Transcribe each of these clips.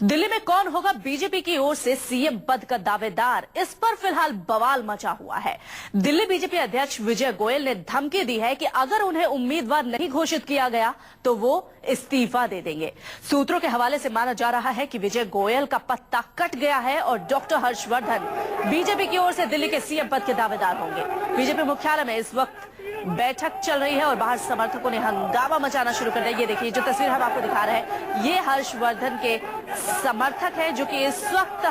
दिल्ली में कौन होगा बीजेपी की ओर से सीएम पद का दावेदार, इस पर फिलहाल बवाल मचा हुआ है। दिल्ली बीजेपी अध्यक्ष विजय गोयल ने धमकी दी है कि अगर उन्हें उम्मीदवार नहीं घोषित किया गया तो वो इस्तीफा दे देंगे। सूत्रों के हवाले से माना जा रहा है कि विजय गोयल का पत्ता कट गया है और डॉक्टर हर्षवर्धन बीजेपी की ओर से दिल्ली के सीएम पद के दावेदार होंगे। बीजेपी मुख्यालय में इस वक्त बैठक चल रही है और बाहर समर्थकों ने हंगामा मचाना शुरू कर दिया। ये देखिए, जो तस्वीर हम आपको दिखा रहे हैं, ये हर्षवर्धन के समर्थक हैं जो कि इस वक्त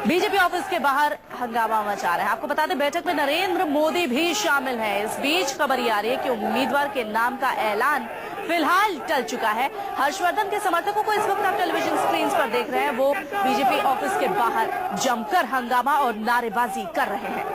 बीजेपी ऑफिस के बाहर हंगामा मचा रहे हैं। आपको बता दें, बैठक में नरेंद्र मोदी भी शामिल हैं। इस बीच खबर ये आ रही है कि उम्मीदवार के नाम का ऐलान फिलहाल टल चुका है। हर्षवर्धन के समर्थकों को इस वक्त आप टेलीविजन स्क्रीन पर देख रहे हैं, वो बीजेपी ऑफिस के बाहर जमकर हंगामा और नारेबाजी कर रहे हैं।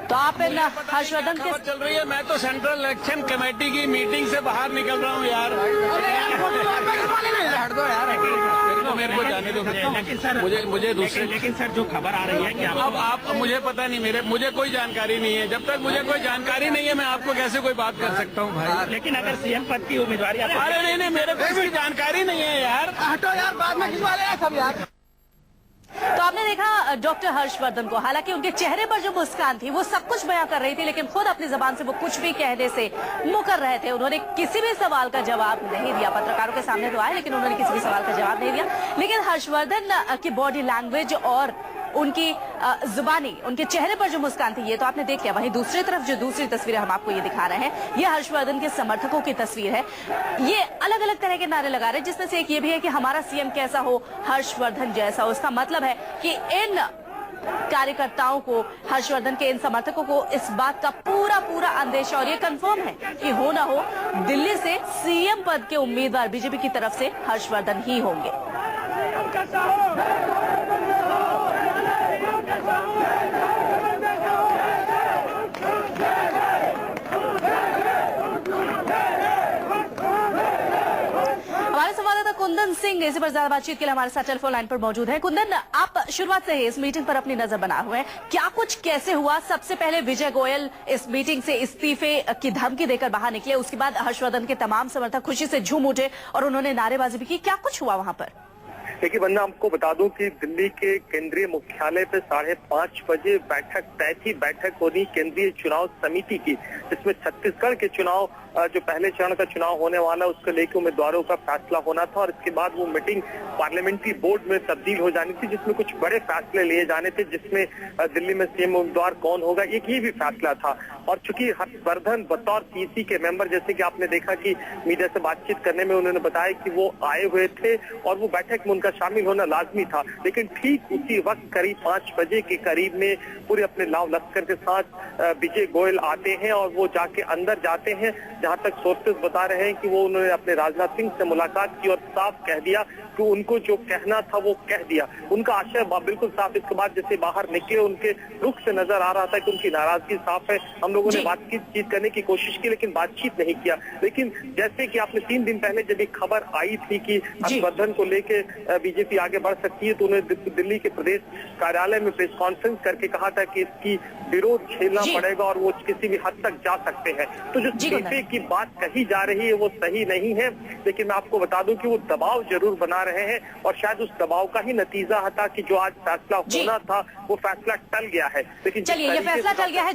तो आप इन हर्षवर्धन के चल रही है। मैं तो सेंट्रल इलेक्शन कमेटी की मीटिंग से बाहर निकल रहा हूँ यार। हट दो यार, मेरे को जाने दो। लेकिन सर मुझे दूसरे लेकिन सर जो खबर आ रही है कि अब आप मुझे पता नहीं, मुझे कोई जानकारी नहीं है। जब तक मुझे कोई जानकारी नहीं है मैं आपको कैसे कोई बात कर सकता हूँ भाई। लेकिन अगर सीएम पद की उम्मीदवारी अरे नहीं, मेरे को इसकी जानकारी नहीं है यार। हटो यार, बाद में खिंचवा ले सब यार। तो आपने देखा डॉक्टर हर्षवर्धन को, हालांकि उनके चेहरे पर जो मुस्कान थी वो सब कुछ बयां कर रही थी, लेकिन खुद अपनी जबान से वो कुछ भी कहने से मुकर रहे थे। उन्होंने किसी भी सवाल का जवाब नहीं दिया। पत्रकारों के सामने तो आए, लेकिन उन्होंने किसी भी सवाल का जवाब नहीं दिया। लेकिन हर्षवर्धन की बॉडी लैंग्वेज और उनकी जुबानी, उनके चेहरे पर जो मुस्कान थी, ये तो आपने देख लिया। वहीं दूसरी तरफ जो दूसरी तस्वीरें हम आपको ये दिखा रहे हैं, ये हर्षवर्धन के समर्थकों की तस्वीर है। ये अलग अलग तरह के नारे लगा रहे हैं, जिसमें से एक ये भी है कि हमारा सीएम कैसा हो, हर्षवर्धन जैसा हो। इसका मतलब है कि इन कार्यकर्ताओं को, हर्षवर्धन के इन समर्थकों को इस बात का पूरा अंदेशा और ये कंफर्म है कि हो ना हो, दिल्ली से सीएम पद के उम्मीदवार बीजेपी की तरफ से हर्षवर्धन ही होंगे। हमारे संवाददाता कुंदन सिंह इसी पर ज्यादा बातचीत के लिए हमारे साथ टेलीफोन लाइन पर मौजूद है। कुंदन, आप शुरुआत से ही इस मीटिंग पर अपनी नजर बनाए हुए हैं, क्या कुछ कैसे हुआ? सबसे पहले विजय गोयल इस मीटिंग से इस्तीफे की धमकी देकर बाहर निकले, उसके बाद हर्षवर्धन के तमाम समर्थक खुशी से झूम उठे और उन्होंने नारेबाजी भी की। क्या कुछ हुआ वहां पर? देखिए बंदा, आपको बता दूं कि दिल्ली के केंद्रीय मुख्यालय पे 5:30 बजे बैठक तय थी। बैठक होनी केंद्रीय चुनाव समिति की, जिसमें छत्तीसगढ़ के चुनाव जो पहले चरण का चुनाव होने वाला उसको लेकर उम्मीदवारों का फैसला होना था, और इसके बाद वो मीटिंग पार्लियामेंट्री बोर्ड में तब्दील हो जानी थी, जिसमें कुछ बड़े फैसले लिए जाने थे, जिसमें दिल्ली में सीएम उम्मीदवार कौन होगा एक ये भी फैसला था। और चूंकि हर्षवर्धन बतौर पीसी के मेंबर, जैसे कि आपने देखा कि मीडिया से बातचीत करने में उन्होंने बताया कि वो आए हुए थे और वो बैठक में उनका शामिल होना लाजमी था, लेकिन ठीक उसी वक्त करीब 5 बजे के करीब में पूरे अपने लाव लश्कर के साथ विजय गोयल आते हैं और वो जाके अंदर जाते हैं। जहां तक सोर्सेस बता रहे हैं कि वो उन्होंने अपने राजनाथ सिंह से मुलाकात की और साफ कह दिया कि उनको जो कहना था वो कह दिया। उनका आशय बिल्कुल साफ, इसके बाद जैसे बाहर निकले उनके रुख से नजर आ रहा था कि उनकी नाराजगी साफ है। हम लोगों ने बातचीत करने की कोशिश की, लेकिन बातचीत नहीं किया। लेकिन जैसे कि आपने 3 दिन पहले जब एक खबर आई थी कि हर्षवर्धन को लेके बीजेपी आगे बढ़ सकती है, तो उन्हें दिल्ली के प्रदेश कार्यालय में प्रेस कॉन्फ्रेंस करके कहा था कि इसकी विरोध झेलना पड़ेगा और वो किसी भी हद तक जा सकते हैं। तो जो इस्तीफे की बात कही जा रही है वो सही नहीं है, लेकिन मैं आपको बता दूं कि वो दबाव जरूर बना रहे हैं और शायद उस दबाव का ही नतीजा था कि जो आज फैसला होना था वो फैसला टल गया है। लेकिन चलिए, ये फैसला टल गया है।